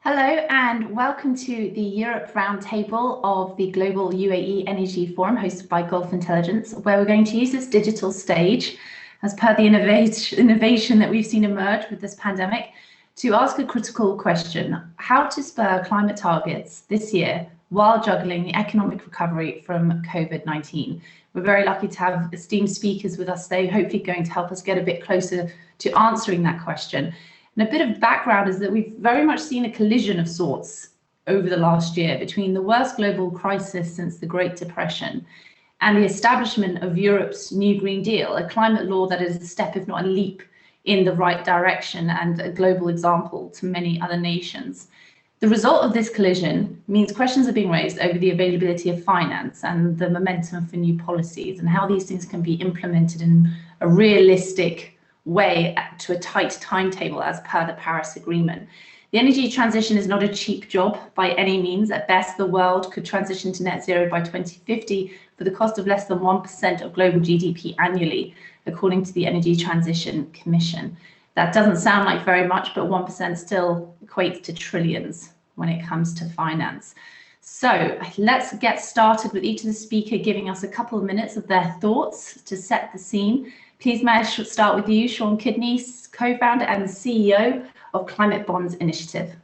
Hello and welcome to the Europe Roundtable of the Global UAE Energy Forum hosted by Gulf Intelligence, where we're going to use this digital stage as per the innovation that we've seen emerge with this pandemic to ask a critical question: how to spur climate targets this year while juggling the economic recovery from Covid-19. We're very lucky to have esteemed speakers with us today, hopefully going to help us get a bit closer to answering that question. And a bit of background is that we've very much seen a collision of sorts over the last year between the worst global crisis since the Great Depression and the establishment of Europe's new Green Deal, a climate law that is a step, if not a leap, in the right direction and a global example to many other nations. The result of this collision means questions are being raised over the availability of finance and the momentum for new policies and how these things can be implemented in a realistic way to a tight timetable as per the Paris Agreement. The energy transition is not a cheap job by any means. At best, the world could transition to net zero by 2050 for the cost of less than 1% of global GDP annually, according to the Energy Transition Commission. That doesn't sound like very much, but 1% still equates to trillions when it comes to finance. So let's get started with each of the speakers giving us a couple of minutes of their thoughts to set the scene. Please, may I start with you, Sean Kidney, co-founder and CEO of Climate Bonds Initiative.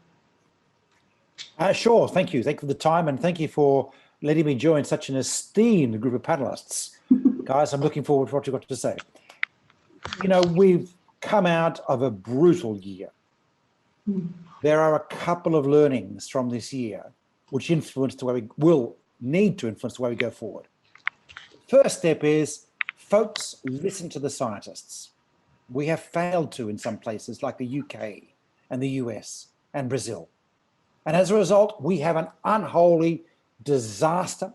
Sure, thank you. Thank you for the time and thank you for letting me join such an esteemed group of panelists. Guys, I'm looking forward to what you've got to say. You know, we've come out of a brutal year. There are a couple of learnings from this year which influence the way we will need to influence the way we go forward. First step is, folks, listen to the scientists. We have failed to in some places like the UK and the US and Brazil. And as a result, we have an unholy disaster,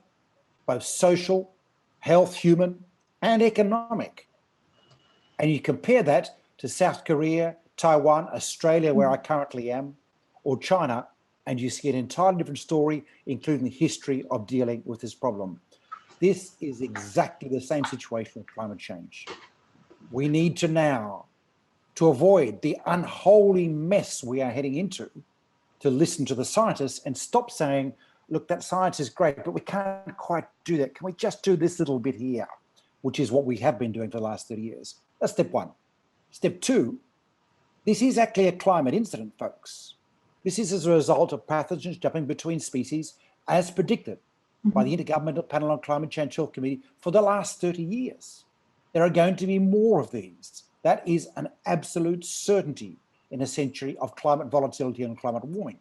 both social, health, human, and economic. And you compare that to South Korea, Taiwan, Australia, where I currently am, or China, and you see an entirely different story, including the history of dealing with this problem. This is exactly the same situation with climate change. We need to now, to avoid the unholy mess we are heading into, to listen to the scientists and stop saying, look, that science is great, but we can't quite do that. Can we just do this little bit here? Which is what we have been doing for the last 30 years. That's step one. Step two, this is actually a climate incident, folks. This is as a result of pathogens jumping between species as predicted by the Intergovernmental Panel on Climate Change Health Committee for the last 30 years. There are going to be more of these. That is an absolute certainty in a century of climate volatility and climate warming.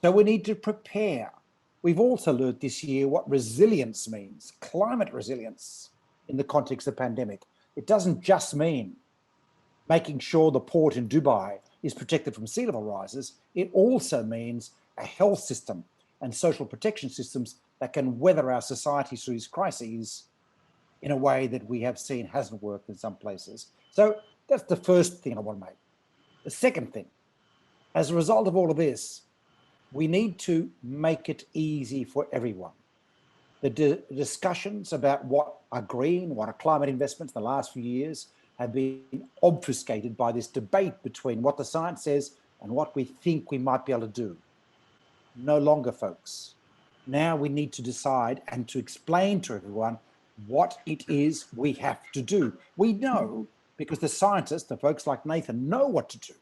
So we need to prepare. We've also learned this year what resilience means, climate resilience in the context of the pandemic. It doesn't just mean making sure the port in Dubai is protected from sea level rises. It also means a health system and social protection systems that can weather our societies through these crises in a way that we have seen hasn't worked in some places. So that's the first thing I want to make. The second thing, as a result of all of this, we need to make it easy for everyone. The discussions about what are green, what are climate investments in the last few years have been obfuscated by this debate between what the science says and what we think we might be able to do. No longer, folks. Now we need to decide and to explain to everyone what it is we have to do. We know because the scientists, the folks like Nathan, know what to do.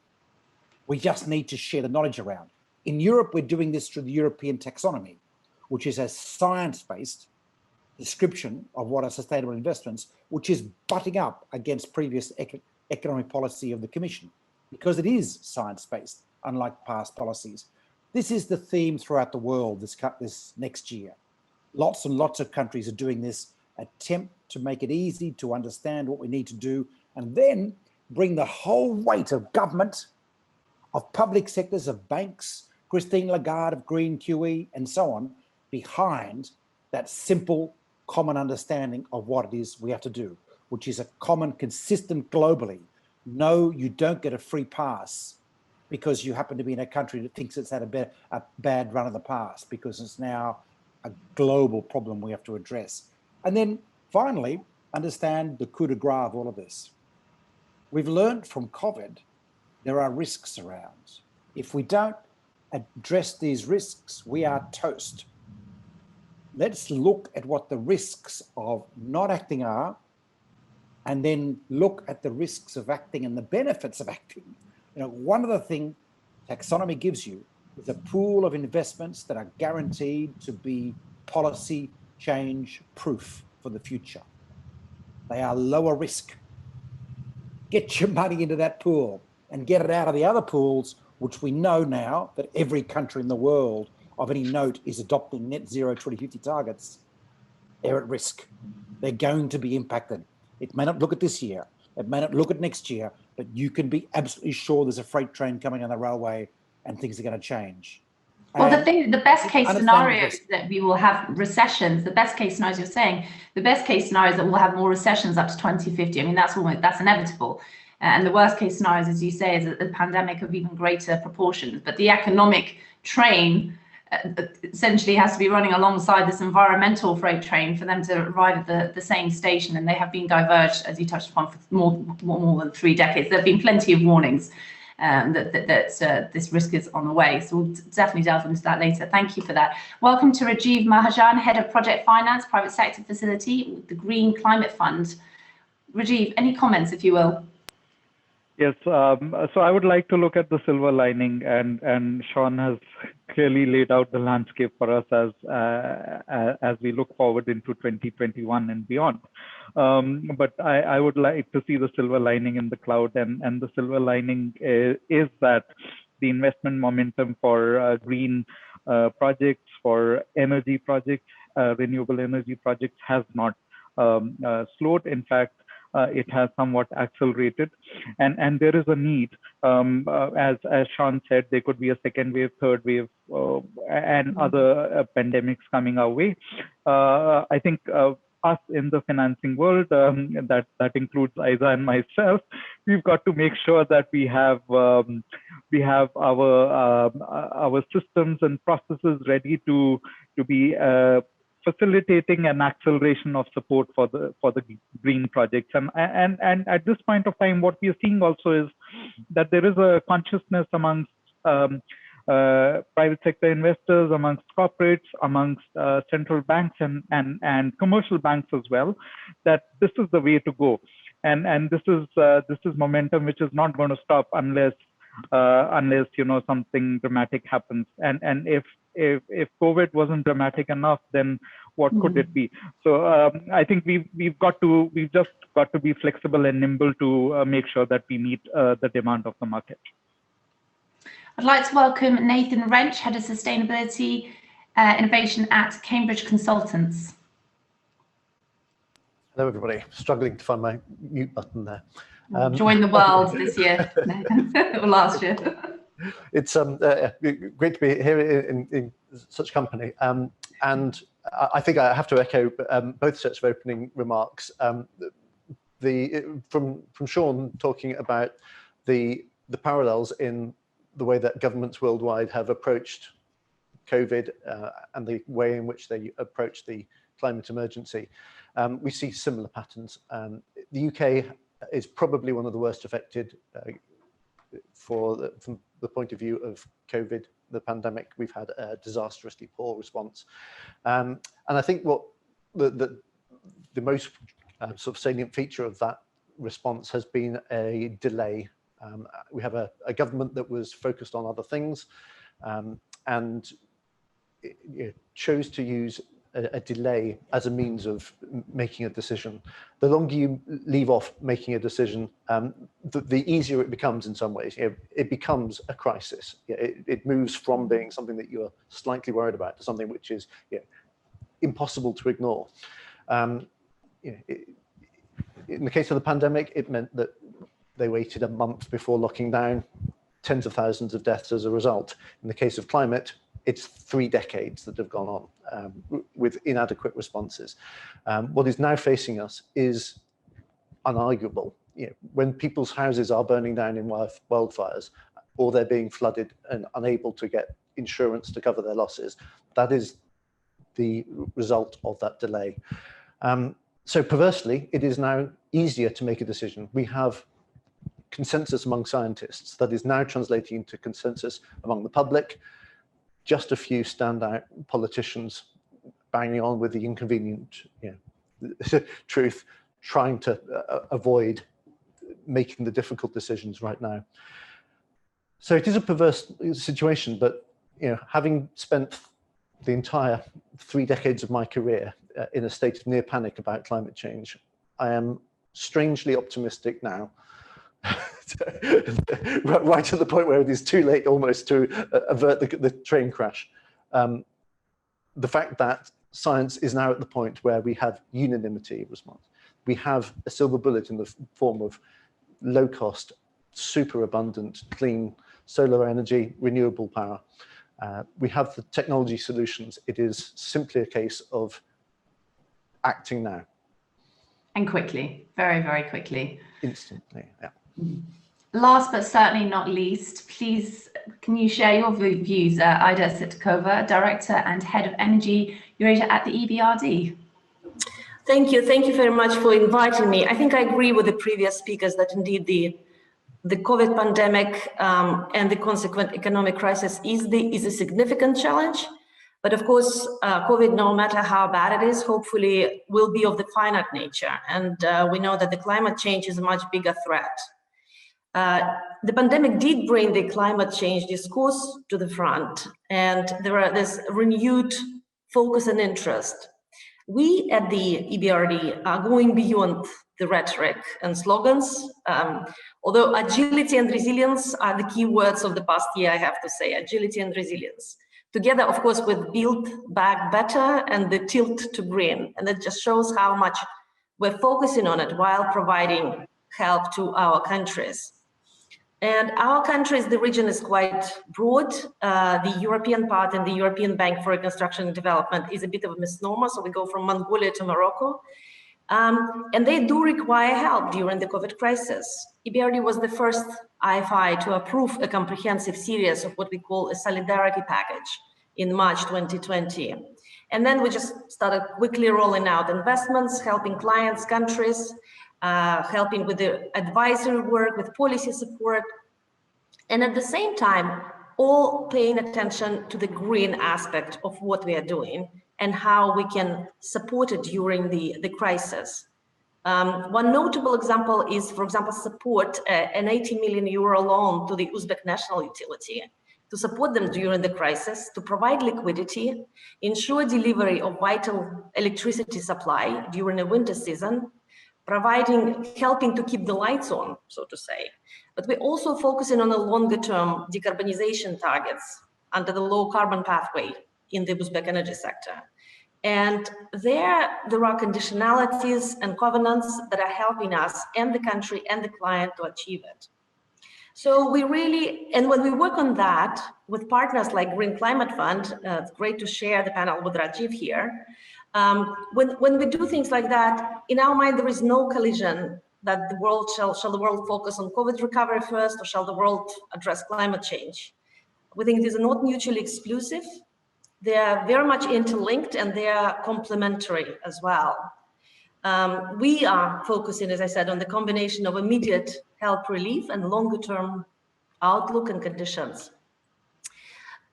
We just need to share the knowledge around. In Europe, we're doing this through the European taxonomy, which is a science-based description of what are sustainable investments, which is butting up against previous economic policy of the Commission, because it is science-based, unlike past policies. This is the theme throughout the world this next year. Lots and lots of countries are doing this, attempt to make it easy to understand what we need to do, and then bring the whole weight of government, of public sectors, of banks, Christine Lagarde of Green QE, and so on, behind that simple, common understanding of what it is we have to do, which is a common, consistent globally. No, you don't get a free pass because you happen to be in a country that thinks it's had a bad run of the past, because it's now a global problem we have to address. And then finally, understand the coup de grace of all of this. We've learned from COVID, there are risks around. If we don't address these risks, we are toast. Let's look at what the risks of not acting are, and then look at the risks of acting and the benefits of acting. You know, one of the things taxonomy gives you is a pool of investments that are guaranteed to be policy change proof for the future. They are lower risk. Get your money into that pool and get it out of the other pools, which we know now that every country in the world of any note is adopting net zero 2050 targets. They're at risk. They're going to be impacted. It may not look at this year, it may not look at next year, but you can be absolutely sure there's a freight train coming on the railway and things are going to change. Well, the best case scenario is that we will have recessions. The best case scenario, as you're saying, the best case scenario is that we'll have more recessions up to 2050. I mean, that's inevitable. And the worst case scenarios, as you say, is a pandemic of even greater proportions. But the economic train essentially has to be running alongside this environmental freight train for them to arrive at the same station. And they have been diverged, as you touched upon, for more than 3 decades. There have been plenty of warnings that this risk is on the way. So we'll definitely delve into that later. Thank you for that. Welcome to Rajeev Mahajan, Head of Project Finance, Private Sector Facility with the Green Climate Fund. Rajeev, any comments, if you will? Yes, so I would like to look at the silver lining, and Sean has clearly laid out the landscape for us as we look forward into 2021 and beyond. But I would like to see the silver lining in the cloud, and the silver lining is that the investment momentum for green projects, for energy projects, renewable energy projects has not slowed. In fact, it has somewhat accelerated, and there is a need, as Sean said, there could be a second wave, third wave, and other pandemics coming our way. I think us in the financing world, that includes Aida and myself, we've got to make sure that we have our systems and processes ready to be facilitating an acceleration of support for the green projects. And at this point of time, what we are seeing also is that there is a consciousness amongst private sector investors, amongst corporates, amongst central banks and commercial banks as well, that this is the way to go. And this is momentum which is not going to stop unless something dramatic happens. And if COVID wasn't dramatic enough, then what could it be? So I think we've just got to be flexible and nimble to make sure that we meet the demand of the market. I'd like to welcome Nathan Wrench, Head of Sustainability Innovation at Cambridge Consultants. Hello, everybody. Struggling to find my mute button there. Join the world this year or last year. It's great to be here in such company. And I think I have to echo both sets of opening remarks. From Sean talking about the parallels in the way that governments worldwide have approached COVID and the way in which they approach the climate emergency. We see similar patterns. The UK is probably one of the worst affected from the point of view of COVID, the pandemic. We've had a disastrously poor response. And I think what the most sort of salient feature of that response has been a delay. We have a government that was focused on other things and it chose to use a delay as a means of making a decision. The longer you leave off making a decision, the easier it becomes in some ways. It becomes a crisis. It moves from being something that you're slightly worried about to something which is impossible to ignore. In the case of the pandemic, it meant that they waited a month before locking down, tens of thousands of deaths as a result. In the case of climate, it's 3 decades that have gone on with inadequate responses. What is now facing us is unarguable. When people's houses are burning down in wildfires, or they're being flooded and unable to get insurance to cover their losses, that is the result of that delay. So perversely, it is now easier to make a decision. We have consensus among scientists that is now translating into consensus among the public. just a few standout politicians banging on with the inconvenient truth, trying to avoid making the difficult decisions right now. So it is a perverse situation, but having spent the entire 3 decades of my career in a state of near panic about climate change, I am strangely optimistic now, right to the point where it is too late almost to avert the train crash. The fact that science is now at the point where we have unanimity response. We have a silver bullet in the form of low-cost, super abundant, clean solar energy, renewable power. We have the technology solutions. It is simply a case of acting now. And quickly, very, very quickly. Instantly, yeah. Last but certainly not least, please, can you share your views, Aida Sitdikova, Director and Head of Energy Eurasia at the EBRD? Thank you very much for inviting me. I think I agree with the previous speakers that indeed the COVID pandemic and the consequent economic crisis is a significant challenge. But of course, COVID, no matter how bad it is, hopefully will be of the finite nature. And we know that the climate change is a much bigger threat. The pandemic did bring the climate change discourse to the front, and there's renewed focus and interest. We at the EBRD are going beyond the rhetoric and slogans, although agility and resilience are the key words of the past year, I have to say, agility and resilience. Together, of course, with Build Back Better and the tilt to green. And that just shows how much we're focusing on it while providing help to our countries. And our countries, the region is quite broad. The European part and the European Bank for Reconstruction and Development is a bit of a misnomer. So we go from Mongolia to Morocco. And they do require help during the COVID crisis. EBRD was the first IFI to approve a comprehensive series of what we call a solidarity package in March 2020. And then we just started quickly rolling out investments, helping clients, countries, helping with the advisory work, with policy support. And at the same time, all paying attention to the green aspect of what we are doing and how we can support it during the crisis. One notable example is, for example, support an 80 million euro loan to the Uzbek national utility to support them during the crisis, to provide liquidity, ensure delivery of vital electricity supply during the winter season, helping to keep the lights on, so to say. But we're also focusing on the longer term decarbonization targets under the low carbon pathway in the Uzbek energy sector. And there are conditionalities and covenants that are helping us and the country and the client to achieve it. So we really, and when we work on that with partners like Green Climate Fund, it's great to share the panel with Rajeev here. When we do things like that, in our mind, there is no collision that the world shall the world focus on COVID recovery first, or shall the world address climate change? We think it is not mutually exclusive. They are very much interlinked and they are complementary as well. We are focusing, as I said, on the combination of immediate help relief and longer term outlook and conditions.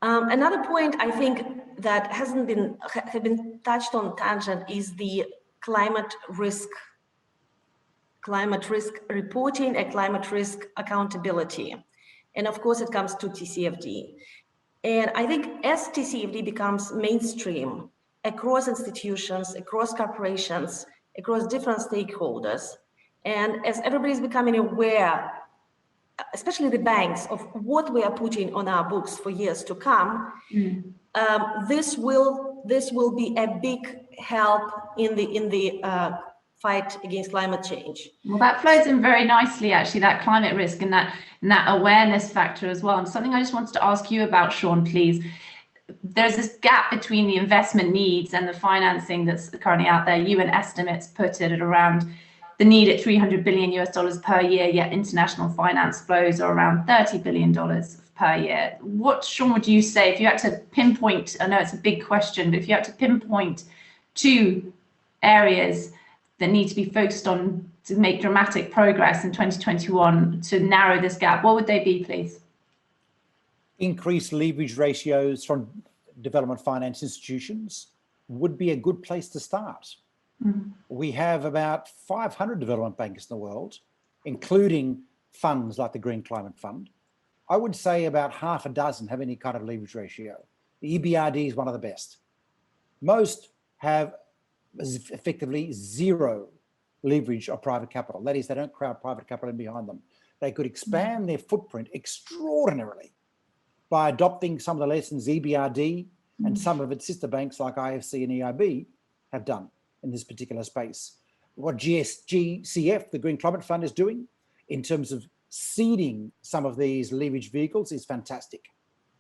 Another point I think that have been touched on tangent is the climate risk reporting and climate risk accountability. And of course it comes to TCFD. And I think as TCFD becomes mainstream across institutions, across corporations, across different stakeholders, and as everybody is becoming aware, especially the banks, of what we are putting on our books for years to come, this will be a big help in the fight against climate change. Well, that flows in very nicely, actually, that climate risk and that awareness factor as well. And something I just wanted to ask you about, Sean, please. There's this gap between the investment needs and the financing that's currently out there. UN estimates put it at around the need at $300 billion per year, yet international finance flows are around $30 billion per year. What, Sean, would you say if you had to pinpoint, I know it's a big question, but if you had to pinpoint 2 areas that need to be focused on to make dramatic progress in 2021 to narrow this gap, what would they be, please? increased leverage ratios from development finance institutions would be a good place to start. We have about 500 development bankers in the world, including funds like the Green Climate Fund. I would say about half a dozen have any kind of leverage ratio. The EBRD is one of the best. Most have effectively zero leverage of private capital. That is, they don't crowd private capital in behind them. They could expand their footprint extraordinarily by adopting some of the lessons EBRD and some of its sister banks like IFC and EIB have done in this particular space. What GCF, the Green Climate Fund, is doing in terms of seeding some of these leverage vehicles is fantastic.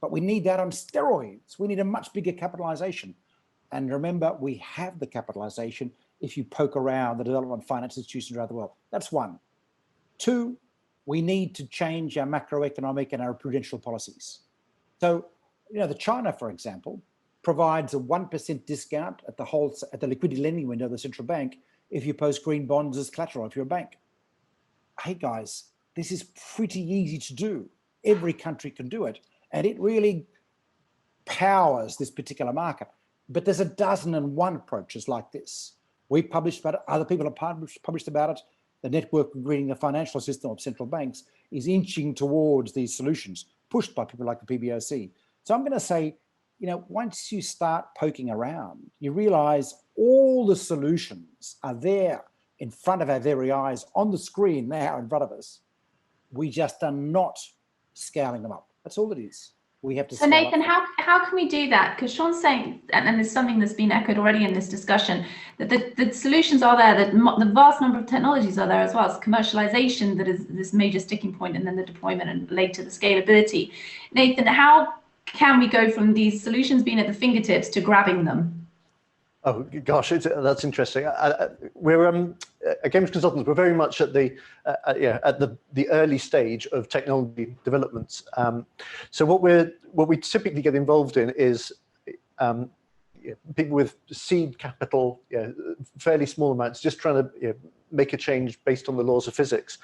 But we need that on steroids. We need a much bigger capitalization. And remember, we have the capitalization if you poke around the development finance institutions around the world. That's one. Two, we need to change our macroeconomic and our prudential policies. So, you know, the China, for example, provides a 1% discount at the liquidity lending window of the central bank if you post green bonds as collateral if you're a bank. Hey guys, this is pretty easy to do. Every country can do it. And it really powers this particular market. But there's 1,001 approaches like this. We've published about it, other people have published about it. The network of greening the financial system of central banks is inching towards these solutions, pushed by people like the PBOC. So I'm going to say, you know, once you start poking around, you realize all the solutions are there in front of our very eyes on the screen now in front of us. We just are not scaling them up. That's all it is. We have to. So Nathan, how can we do that? Because Sean's saying, and there's something that's been echoed already in this discussion, that the solutions are there, that the vast number of technologies are there as well. It's commercialization that is this major sticking point, and then the deployment and later the scalability. Nathan, how can we go from these solutions being at the fingertips to grabbing them? Oh gosh, that's interesting. We're at Cambridge Consultants. We're very much at the early stage of technology developments. So what we typically get involved in is people with seed capital, fairly small amounts, just trying to make a change based on the laws of physics.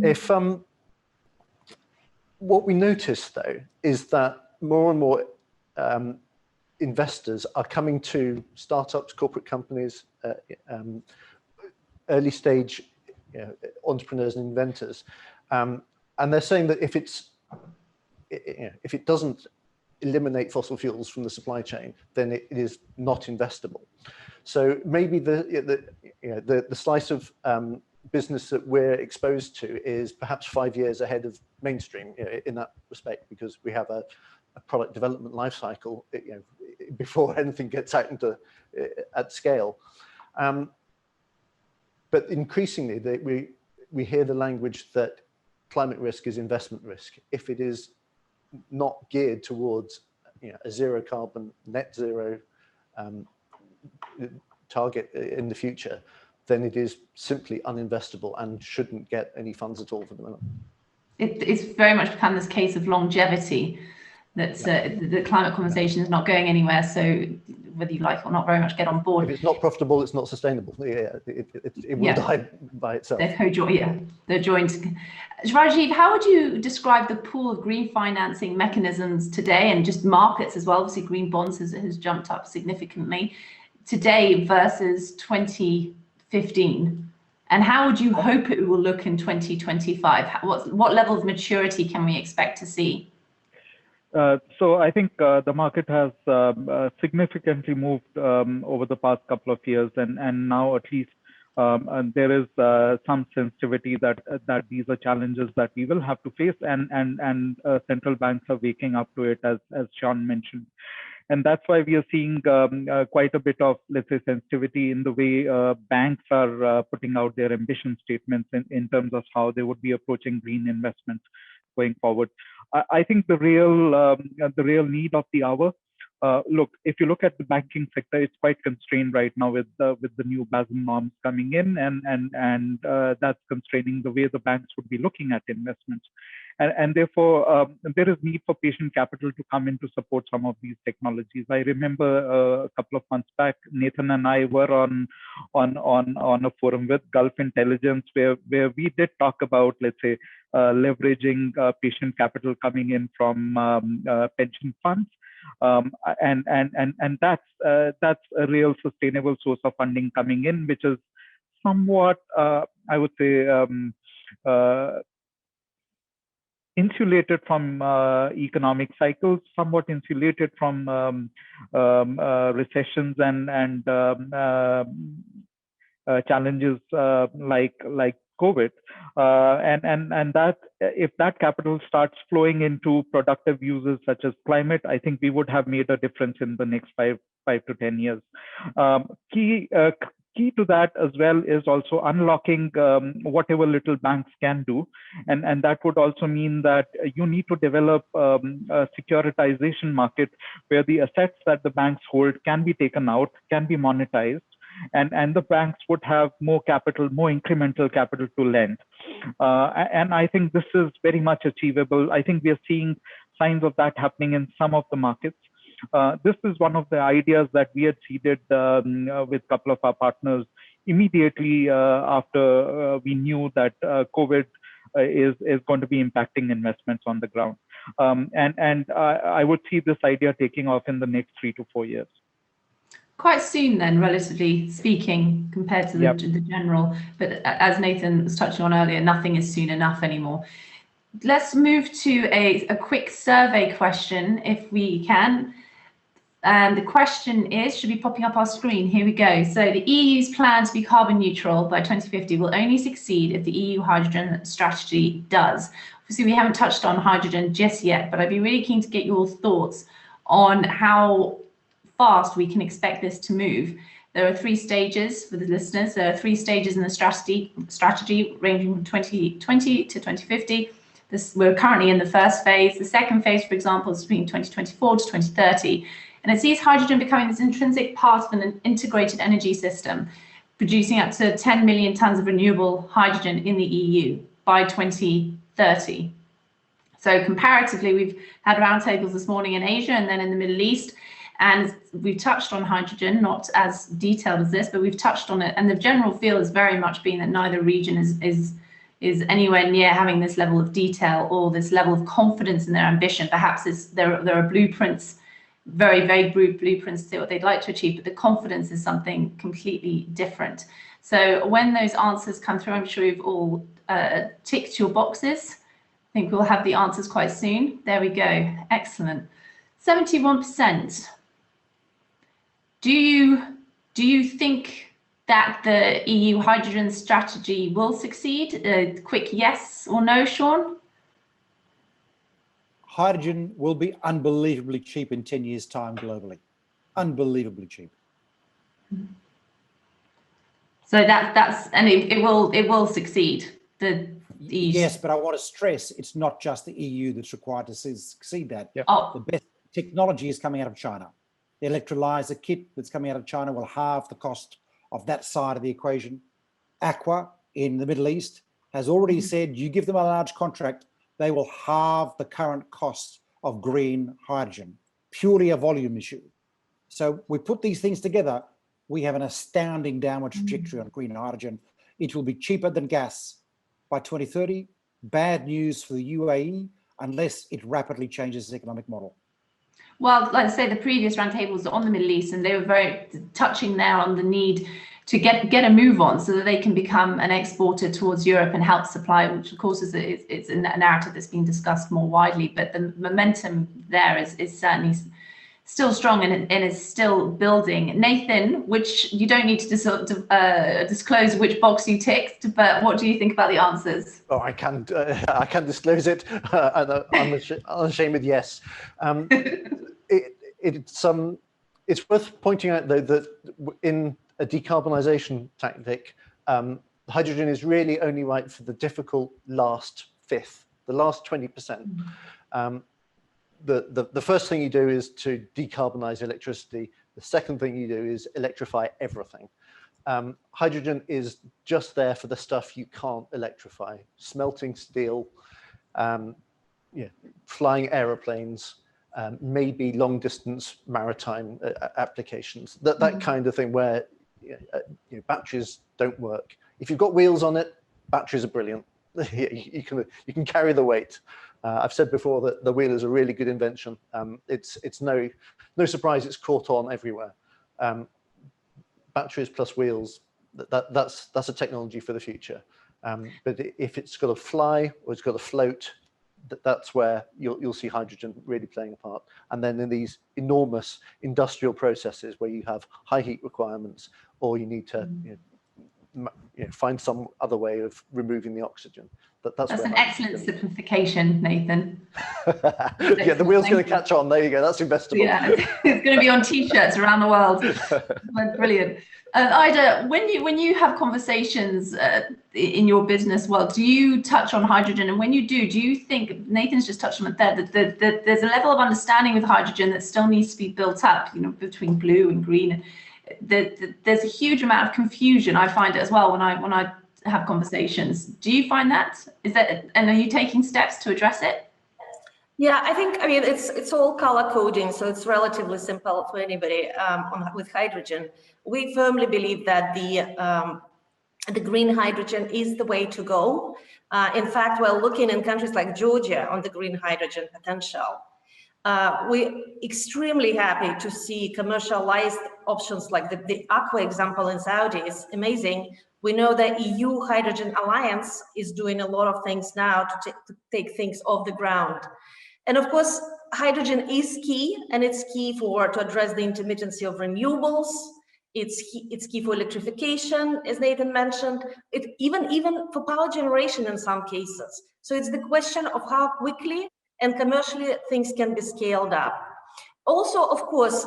If what we notice though is that more and more investors are coming to startups, corporate companies, early stage entrepreneurs and inventors, and they're saying that if it doesn't eliminate fossil fuels from the supply chain, then it is not investable. So maybe the slice of business that we're exposed to is perhaps 5 years ahead of mainstream in that respect, because we have a product development life cycle before anything gets out into at scale. But increasingly, we hear the language that climate risk is investment risk. If it is not geared towards a zero carbon, net zero target in the future, then it is simply uninvestable and shouldn't get any funds at all for the moment. It's very much become this case of longevity. That the climate conversation is not going anywhere. So whether you like it or not, very much get on board. If it's not profitable, it's not sustainable. It will die by itself. They're joined. Rajeev, how would you describe the pool of green financing mechanisms today, and just markets as well? Obviously, green bonds has jumped up significantly today versus 2015. And how would you hope it will look in 2025? What level of maturity can we expect to see? So I think the market has significantly moved over the past couple of years, and now at least there is some sensitivity that these are challenges that we will have to face, and central banks are waking up to it, as Sean mentioned. And that's why we are seeing quite a bit of, let's say, sensitivity in the way banks are putting out their ambition statements in terms of how they would be approaching green investments going forward. I think the real need of the hour look, if you look at the banking sector, it's quite constrained right now with the new Basel norms coming in, and that's constraining the way the banks would be looking at investments. And therefore, there is need for patient capital to come in to support some of these technologies. I remember a couple of months back, Nathan and I were on a forum with Gulf Intelligence where we did talk about, let's say, leveraging patient capital coming in from pension funds. And that's a real sustainable source of funding coming in, which is somewhat, I would say, insulated from economic cycles, somewhat insulated from recessions and challenges like COVID, and that if that capital starts flowing into productive uses such as climate, I think we would have made a difference in the next 5 to 10 years. Key to that as well is also unlocking whatever little banks can do, and that would also mean that you need to develop a securitization market where the assets that the banks hold can be taken out, can be monetized, and the banks would have more capital, more incremental capital to lend. And I think this is very much achievable. I think we are seeing signs of that happening in some of the markets. This is one of the ideas that we had seeded with a couple of our partners immediately after we knew that COVID is going to be impacting investments on the ground. And I would see this idea taking off in the next 3 to 4 years. Quite soon then, relatively speaking, compared to the general. But as Nathan was touching on earlier, nothing is soon enough anymore. Let's move to a quick survey question, if we can. And the question is, should be popping up our screen. Here we go. So the EU's plan to be carbon neutral by 2050 will only succeed if the EU hydrogen strategy does. Obviously, we haven't touched on hydrogen just yet, but I'd be really keen to get your thoughts on how fast we can expect this to move. There are 3 stages for the listeners. There are 3 stages in the strategy ranging from 2020 to 2050. We're currently in the first phase. The second phase, for example, is between 2024 to 2030. And it sees hydrogen becoming this intrinsic part of an integrated energy system, producing up to 10 million tons of renewable hydrogen in the EU by 2030. So comparatively, we've had roundtables this morning in Asia and then in the Middle East. And we've touched on hydrogen, not as detailed as this, but we've touched on it. And the general feel has very much been that neither region is anywhere near having this level of detail or this level of confidence in their ambition. Perhaps there are blueprints, very vague blueprints to what they'd like to achieve, but the confidence is something completely different. So when those answers come through, I'm sure you've all ticked your boxes. I think we'll have the answers quite soon. There we go. Excellent. 71%. Do you think that the EU hydrogen strategy will succeed? A quick yes or no, Sean? Hydrogen will be unbelievably cheap in 10 years' time globally. Unbelievably cheap. So and it will succeed. The EU. Yes, but I want to stress it's not just the EU that's required to succeed that. Yep. Oh. The best technology is coming out of China. The electrolyzer kit that's coming out of China will halve the cost of that side of the equation. Aqua in the Middle East has already said you give them a large contract, they will halve the current cost of green hydrogen, purely a volume issue. So we put these things together, we have an astounding downward trajectory on green hydrogen. It will be cheaper than gas by 2030. Bad news for the UAE unless it rapidly changes its economic model. Well, like I say, the previous roundtables on the Middle East, and they were very touching there on the need to get a move on so that they can become an exporter towards Europe and help supply, which of course is a narrative that's been discussed more widely, but the momentum there is certainly still strong and is still building. Nathan, which you don't need to disclose which box you ticked, but what do you think about the answers? Oh, I can disclose it. I'm unashamed yes. It's worth pointing out though that in a decarbonisation tactic, hydrogen is really only right for the difficult last fifth, the last 20%. the first thing you do is to decarbonize electricity. The second thing you do is electrify everything. Hydrogen is just there for the stuff you can't electrify: smelting steel, flying aeroplanes, maybe long distance maritime applications. That kind of thing where batteries don't work. If you've got wheels on it, batteries are brilliant. you can carry the weight. I've said before that the wheel is a really good invention. It's no surprise it's caught on everywhere. Batteries plus wheels, that's a technology for the future. But if it's got to fly or it's got to float, that's where you'll see hydrogen really playing a part. And then in these enormous industrial processes where you have high heat requirements, or you need to find some other way of removing the oxygen. That's an excellent simplification, Nathan. Yeah, the wheel's going to catch on. There you go. That's investable. Yeah, it's going to be on T-shirts around the world. Brilliant. Ida, when you have conversations in your business world, do you touch on hydrogen? And when you do you think, Nathan's just touched on it there, that there's a level of understanding with hydrogen that still needs to be built up, between blue and green? There's a huge amount of confusion. I find it as well when I have conversations. Do you find that? And are you taking steps to address it? Yeah, I mean, it's all color coding, so it's relatively simple for anybody with hydrogen. We firmly believe that the green hydrogen is the way to go. In fact, we're looking in countries like Georgia on the green hydrogen potential. We're extremely happy to see commercialized options like the Aqua example in Saudi is amazing. We know the EU Hydrogen Alliance is doing a lot of things now to take things off the ground. And of course, hydrogen is key, and it's key to address the intermittency of renewables. It's key for electrification, as Nathan mentioned, even for power generation in some cases. So it's the question of how quickly and commercially things can be scaled up. Also, of course,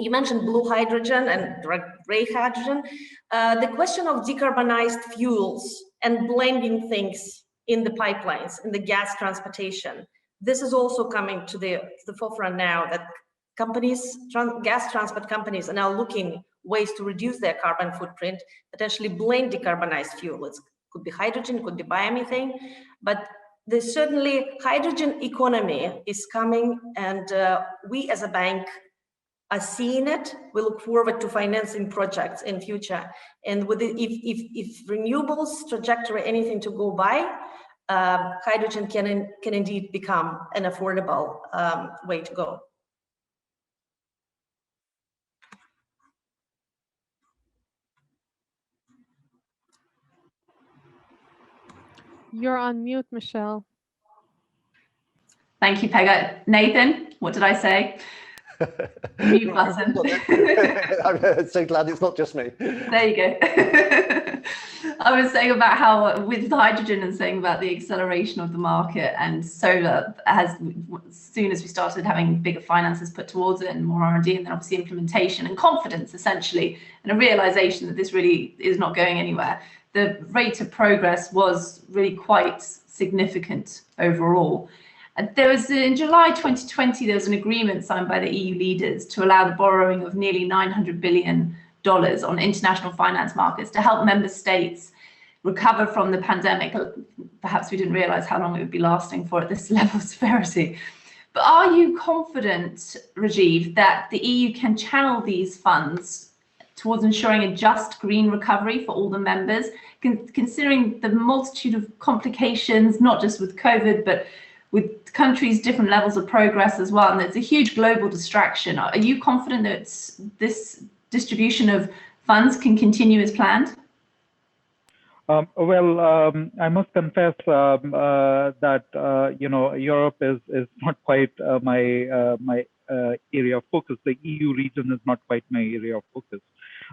you mentioned blue hydrogen and gray hydrogen. The question of decarbonized fuels and blending things in the pipelines, in the gas transportation. This is also coming to the forefront now, that gas transport companies are now looking ways to reduce their carbon footprint, potentially blend decarbonized fuel. It could be hydrogen, it could be biomethane, but there's certainly hydrogen economy is coming, and we as a bank are seeing it. We look forward to financing projects in future. And with if renewables trajectory anything to go by, hydrogen can indeed become an affordable way to go. You're on mute, Michelle. Thank you, Pega. Nathan, what did I say? Mute button. I'm so glad it's not just me. There you go. I was saying about how with hydrogen and saying about the acceleration of the market, and solar as soon as we started having bigger finances put towards it and more R&D, and then obviously implementation and confidence essentially, and a realization that this really is not going anywhere. The rate of progress was really quite significant overall. There was, in July 2020, there was an agreement signed by the EU leaders to allow the borrowing of nearly $900 billion on international finance markets to help member states recover from the pandemic. Perhaps we didn't realize how long it would be lasting for at this level of severity. But are you confident, Rajeev, that the EU can channel these funds towards ensuring a just green recovery for all the members, considering the multitude of complications, not just with COVID, but with countries' different levels of progress as well, and it's a huge global distraction? Are you confident that this distribution of funds can continue as planned? I must confess that Europe is not quite my area of focus. The EU region is not quite my area of focus.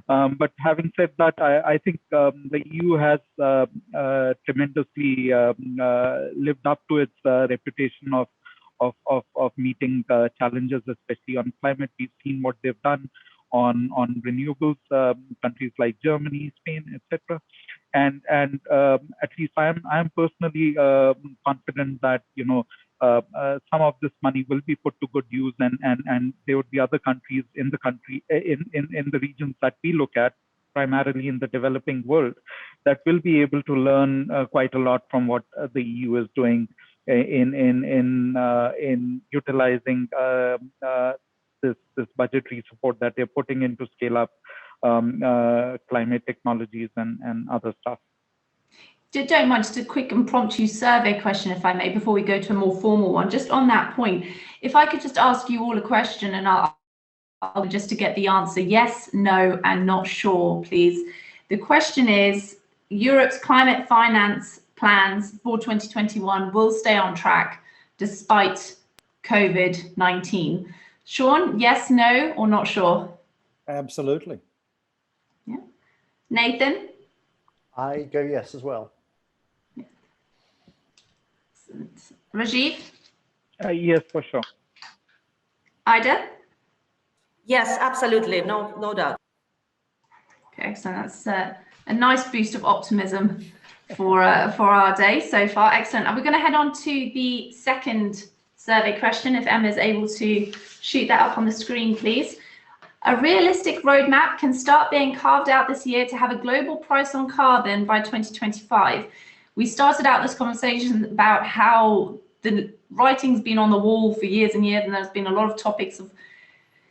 But having said that, I think the EU has tremendously lived up to its reputation of meeting challenges, especially on climate. We've seen what they've done on renewables, countries like Germany, Spain, etc. And at least I am personally confident that some of this money will be put to good use, and there would be other countries in the regions that we look at, primarily in the developing world, that will be able to learn quite a lot from what the EU is doing in utilizing this budgetary support that they're putting into scale up climate technologies and other stuff. Don't mind, just a quick impromptu survey question, if I may, before we go to a more formal one. Just on that point, if I could just ask you all a question, and I'll just to get the answer yes, no, and not sure, please. The question is, Europe's climate finance plans for 2021 will stay on track despite COVID-19. Sean, yes, no, or not sure? Absolutely. Yeah. Nathan? I go yes as well. Rajeev? Yes, for sure. Ida? Yes, absolutely, no doubt. Okay, so that's a nice boost of optimism for our day so far. Excellent. And we're going to head on to the second survey question, if Emma is able to shoot that up on the screen, please. A realistic roadmap can start being carved out this year to have a global price on carbon by 2025. We started out this conversation about how the writing's been on the wall for years and years, and there's been a lot of topics of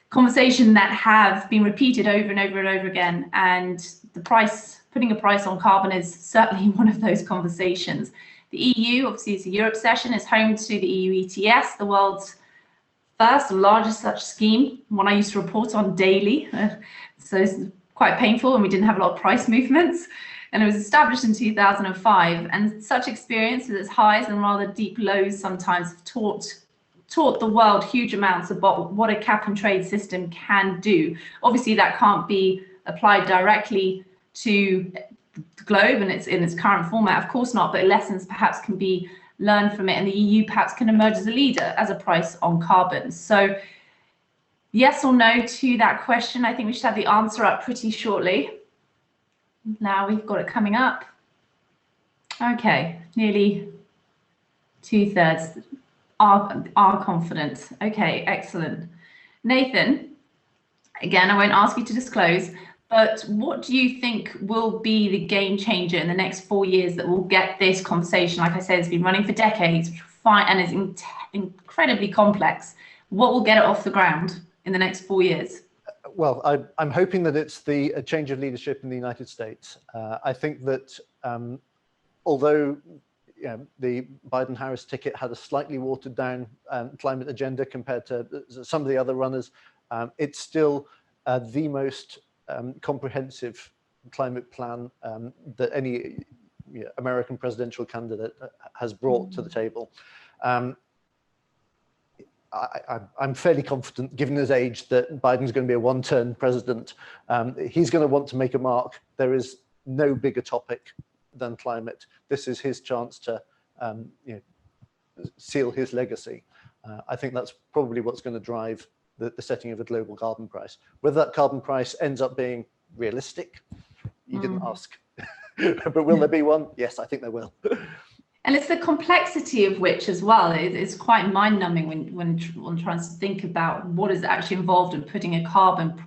conversation that have been repeated over and over and over again. And the price, putting a price on carbon, is certainly one of those conversations. The EU, obviously, it's a Europe session, is home to the EU ETS, the world's first largest such scheme, one I used to report on daily. So it's quite painful when we didn't have a lot of price movements. And it was established in 2005. And such experience with its highs and rather deep lows sometimes have taught the world huge amounts about what a cap and trade system can do. Obviously, that can't be applied directly to the globe and in its current format, of course not, but lessons perhaps can be learned from it, and the EU perhaps can emerge as a leader as a price on carbon. So yes or no to that question. I think we should have the answer up pretty shortly. Now we've got it coming up. Okay, nearly 2/3 are confident. Okay, excellent. Nathan, again, I won't ask you to disclose, but what do you think will be the game changer in the next 4 years that will get this conversation? Like I said, it's been running for decades, and is incredibly complex. What will get it off the ground in the next 4 years? Well, I'm hoping that it's a change of leadership in the United States. I think that although the Biden-Harris ticket had a slightly watered down climate agenda compared to some of the other runners, it's still the most comprehensive climate plan that any American presidential candidate has brought to the table. I'm fairly confident, given his age, that Biden's going to be a one-term president. He's going to want to make a mark. There is no bigger topic than climate. This is his chance to seal his legacy. I think that's probably what's going to drive the setting of a global carbon price. Whether that carbon price ends up being realistic, you didn't ask. But will there be one? Yes, I think there will. And it's the complexity of which as well. It's quite mind-numbing when one tries to think about what is actually involved in putting a carbon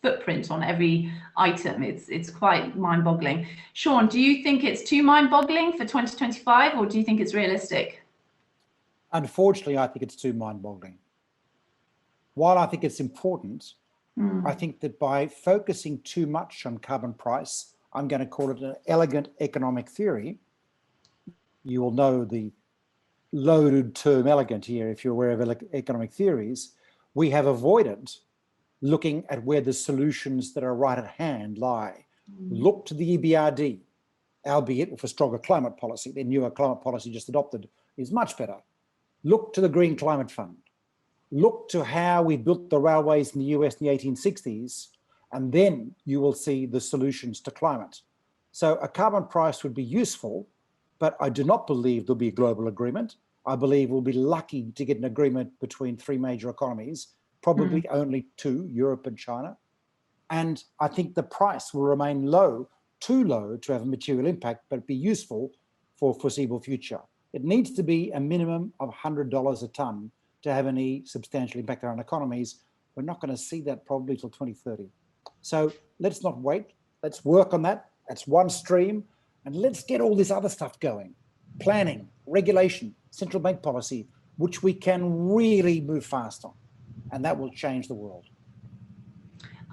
footprint on every item. It's quite mind-boggling. Sean, do you think it's too mind-boggling for 2025, or do you think it's realistic? Unfortunately, I think it's too mind-boggling. While I think it's important, I think that by focusing too much on carbon price, I'm going to call it an elegant economic theory. You will know the loaded term elegant here if you're aware of economic theories. We have avoided looking at where the solutions that are right at hand lie. Look to the EBRD, albeit with a stronger climate policy. Their newer climate policy just adopted is much better. Look to the Green Climate Fund. Look to how we built the railways in the US in the 1860s, and then you will see the solutions to climate. So a carbon price would be useful, but I do not believe there'll be a global agreement. I believe we'll be lucky to get an agreement between 3 major economies, probably only 2, Europe and China. And I think the price will remain low, too low to have a material impact, but be useful for foreseeable future. It needs to be a minimum of $100 a tonne to have any substantial impact on economies. We're not going to see that probably till 2030. So let's not wait. Let's work on that. That's one stream. And let's get all this other stuff going. Planning, regulation, central bank policy, which we can really move fast on. And that will change the world.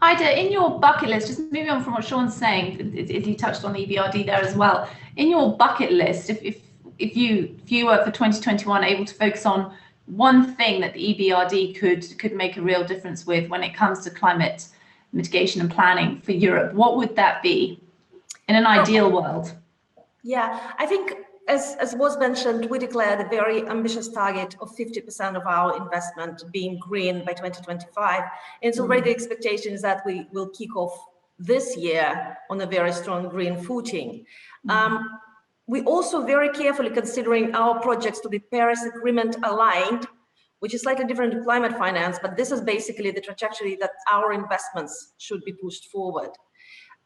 Ida, in your bucket list, just moving on from what Sean's saying, he touched on the EBRD there as well. In your bucket list, if you were for 2021 able to focus on one thing that the EBRD could make a real difference with when it comes to climate mitigation and planning for Europe, what would that be in an ideal world? Yeah, I think as was mentioned, we declared a very ambitious target of 50% of our investment being green by 2025. And so already the expectation is that we will kick off this year on a very strong green footing. We also very carefully considering our projects to be Paris Agreement aligned, which is slightly different to climate finance, but this is basically the trajectory that our investments should be pushed forward.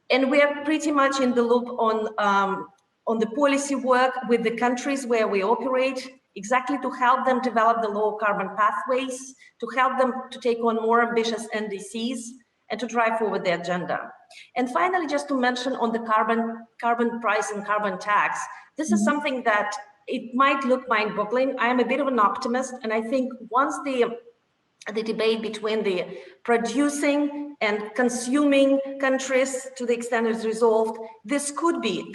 And we are pretty much in the loop on the policy work with the countries where we operate, exactly to help them develop the low carbon pathways, to help them to take on more ambitious NDCs and to drive forward the agenda. And finally, just to mention on the carbon price and carbon tax, this is something that it might look mind-boggling. I am a bit of an optimist, and I think once the debate between the producing and consuming countries, to the extent it's resolved, this could be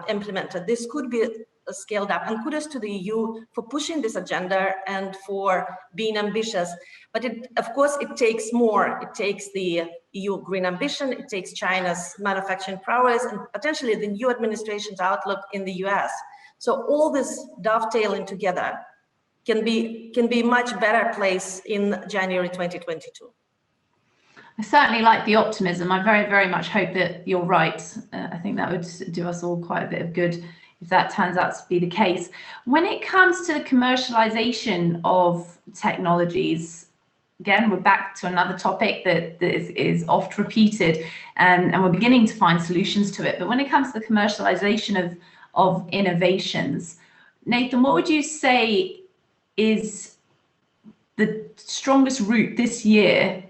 implemented. This could be scaled up. And kudos to the EU for pushing this agenda and for being ambitious. But of course, it takes more. It takes the EU green ambition. It takes China's manufacturing prowess and potentially the new administration's outlook in the US. So all this dovetailing together can be much better place in January 2022. I certainly like the optimism. I very, very much hope that you're right. I think that would do us all quite a bit of good if that turns out to be the case. When it comes to the commercialization of technologies, again, we're back to another topic that is oft repeated, and we're beginning to find solutions to it. But when it comes to the commercialization of innovations, Nathan, what would you say is the strongest route this year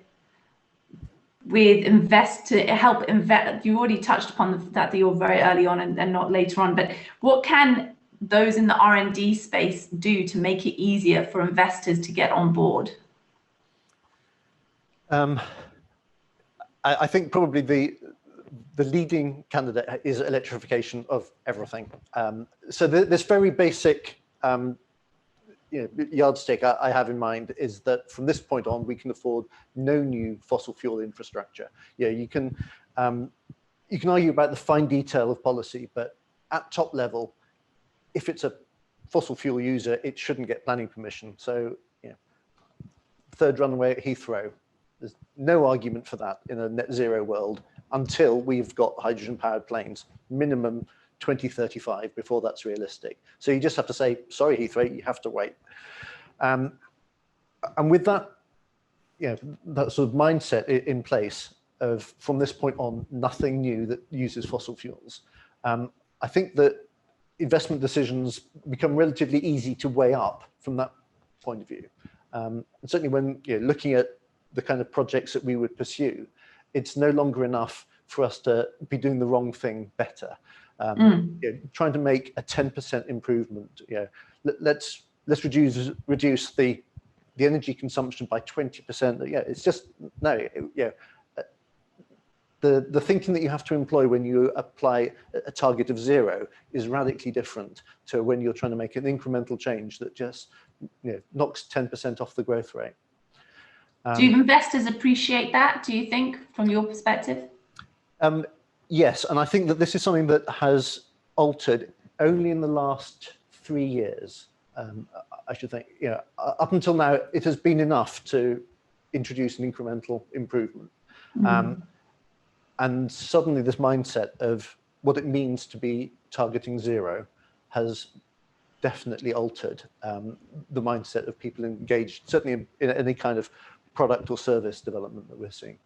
with help invest? You already touched upon the fact that you're very early on and not later on, but what can those in the R&D space do to make it easier for investors to get on board? I think probably the leading candidate is electrification of everything. So this very basic yardstick I have in mind is that from this point on, we can afford no new fossil fuel infrastructure. You can argue about the fine detail of policy, but at top level, if it's a fossil fuel user, it shouldn't get planning permission. So, third runway at Heathrow, there's no argument for that in a net zero world until we've got hydrogen powered planes, minimum 2035 before that's realistic. So you just have to say, sorry, Heathrow, you have to wait. And with that, that sort of mindset in place of from this point on, nothing new that uses fossil fuels. I think that investment decisions become relatively easy to weigh up from that point of view. And certainly when looking at the kind of projects that we would pursue, it's no longer enough for us to be doing the wrong thing better. Trying to make a 10% improvement. Let's reduce the energy consumption by 20%. It's just no. The thinking that you have to employ when you apply a target of zero is radically different to when you're trying to make an incremental change that just knocks 10% off the growth rate. Do investors appreciate that, do you think, from your perspective? Yes, and I think that this is something that has altered only in the last 3 years. I should think, up until now, it has been enough to introduce an incremental improvement. And suddenly this mindset of what it means to be targeting zero has definitely altered the mindset of people engaged, certainly in any kind of product or service development that we're seeing.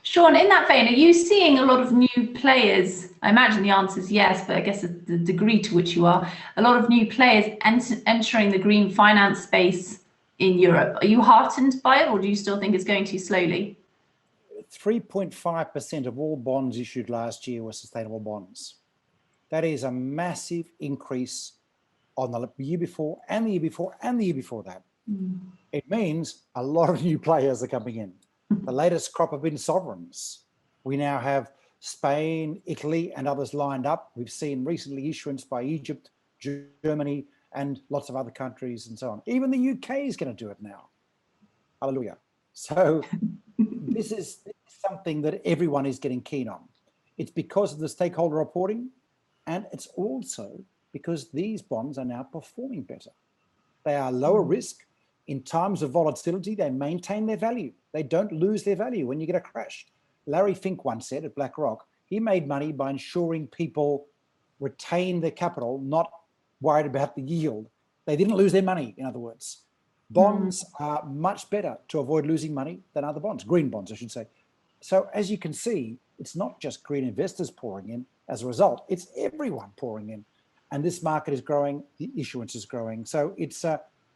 Sean, in that vein, are you seeing a lot of new players? I imagine the answer is yes, but I guess the degree to which you are, a lot of new players entering the green finance space in Europe. Are you heartened by it, or do you still think it's going too slowly? 3.5% of all bonds issued last year were sustainable bonds. That is a massive increase on the year before and the year before and the year before that. It means a lot of new players are coming in. The latest crop have been sovereigns. We now have Spain, Italy, and others lined up. We've seen recently issuance by Egypt, Germany, and lots of other countries and so on. Even the UK is going to do it now. Hallelujah. So this is something that everyone is getting keen on. It's because of the stakeholder reporting, and it's also because these bonds are now performing better. They are lower risk. In times of volatility, they maintain their value. They don't lose their value when you get a crash. Larry Fink once said at BlackRock, he made money by ensuring people retain their capital, not worried about the yield. They didn't lose their money, in other words. Bonds are much better to avoid losing money than other bonds, green bonds, I should say. So as you can see, it's not just green investors pouring in as a result, it's everyone pouring in. And this market is growing, the issuance is growing. So it's,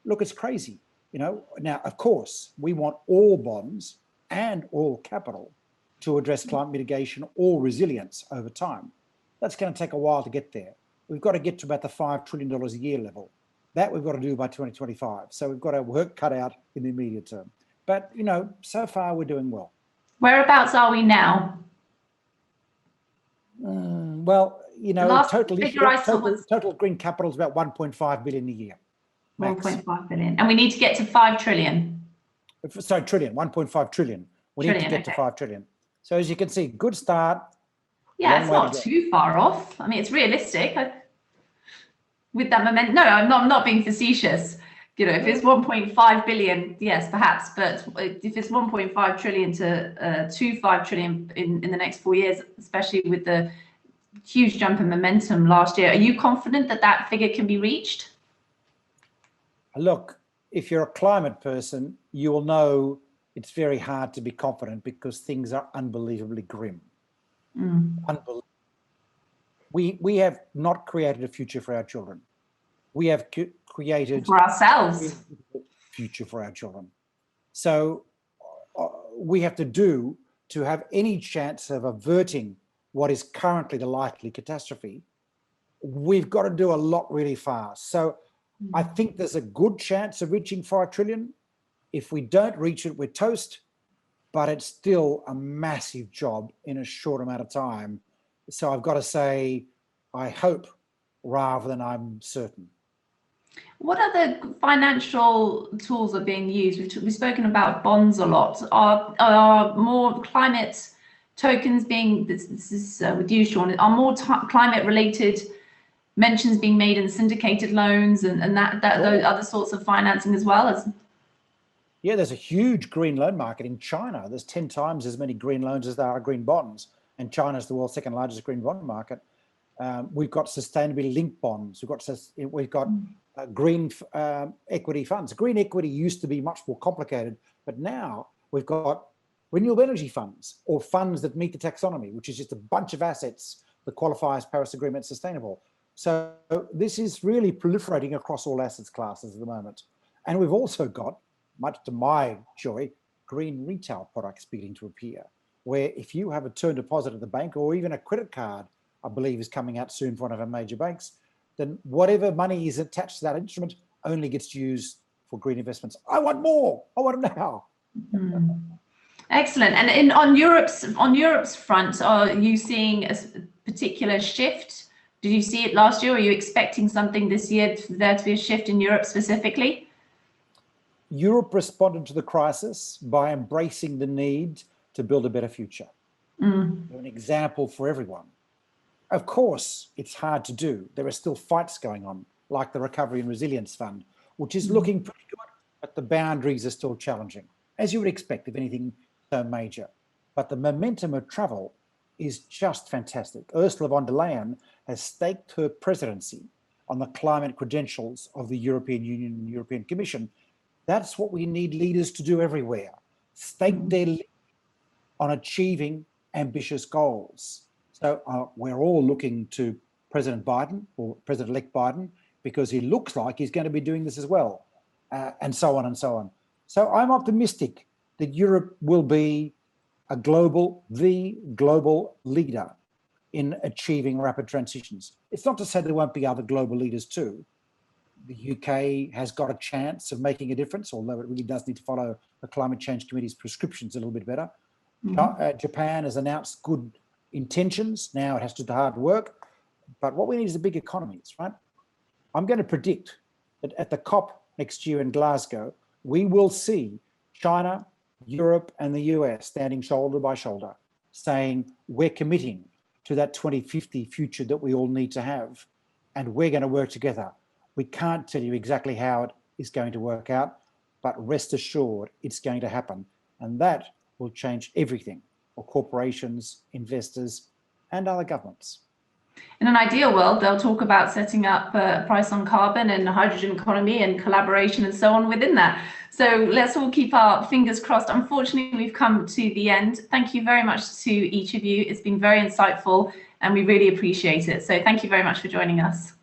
look, it's crazy. You know, now, of course, we want all bonds and all capital to address climate mitigation or resilience over time. That's going to take a while to get there. We've got to get to about the $5 trillion a year level. That we've got to do by 2025. So we've got our work cut out in the immediate term. But, you know, so far we're doing well. Whereabouts are we now? Well, you know, total green capital is about 1.5 billion a year. 1.5 billion. And we need to get to 5 trillion. Sorry, trillion, 1.5 trillion. We need to get to 5 trillion. So as you can see, good start. Yeah, it's not too far off. I mean, it's realistic. With that momentum, no, I'm not being facetious. You know, if it's 1.5 billion, yes, perhaps. But if it's 1.5 trillion to 5 trillion in the next 4 years, especially with the huge jump in momentum last year, are you confident that that figure can be reached? Look, if you're a climate person, you will know it's very hard to be confident because things are unbelievably grim. Unbelievable. We have not created a future for our children. We have created for ourselves a future for our children. So we have to have any chance of averting what is currently the likely catastrophe, we've got to do a lot really fast. So I think there's a good chance of reaching 5 trillion. If we don't reach it, we're toast, but it's still a massive job in a short amount of time. So I've got to say, I hope rather than I'm certain. What other financial tools are being used? We've spoken about bonds a lot. Are more climate tokens being, this is with you, Sean, are more climate related mentions being made in syndicated loans and those other sorts of financing as well? As yeah, there's a huge green loan market in China. There's 10 times as many green loans as there are green bonds, and China is the world's second largest green bond market. We've got sustainability linked bonds. We've got green equity funds. Green equity used to be much more complicated, but now we've got renewable energy funds or funds that meet the taxonomy, which is just a bunch of assets that qualify as Paris Agreement sustainable. So this is really proliferating across all assets classes at the moment. And we've also got, much to my joy, green retail products beginning to appear, where if you have a term deposit at the bank or even a credit card, I believe is coming out soon for one of our major banks, then whatever money is attached to that instrument only gets used for green investments. I want more. I want them now. Excellent. And on Europe's front, are you seeing a particular shift? Did you see it last year? Are you expecting something this year for there to be a shift in Europe specifically? Europe responded to the crisis by embracing the need to build a better future. An example for everyone. Of course, it's hard to do. There are still fights going on, like the Recovery and Resilience Fund, which is looking pretty good, but the boundaries are still challenging, as you would expect of anything so major. But the momentum of travel is just fantastic. Ursula von der Leyen has staked her presidency on the climate credentials of the European Union and European Commission. That's what we need leaders to do everywhere. Stake their on achieving ambitious goals. So we're all looking to President Biden, or President-elect Biden, because he looks like he's going to be doing this as well, and so on and so on. So I'm optimistic that Europe will be the global leader in achieving rapid transitions. It's not to say there won't be other global leaders too. The UK has got a chance of making a difference, although it really does need to follow the Climate Change Committee's prescriptions a little bit better. Japan has announced good intentions. Now it has to do hard work. But what we need is a big economies, right? I'm going to predict that at the COP next year in Glasgow, we will see China, Europe, and the US standing shoulder by shoulder, saying we're committing to that 2050 future that we all need to have, and we're going to work together. We can't tell you exactly how it is going to work out, but rest assured it's going to happen. And that will change everything for corporations, investors, and other governments. In an ideal world, they'll talk about setting up a price on carbon and a hydrogen economy and collaboration and so on within that. So let's all keep our fingers crossed. Unfortunately, we've come to the end. Thank you very much to each of you. It's been very insightful and we really appreciate it. So thank you very much for joining us.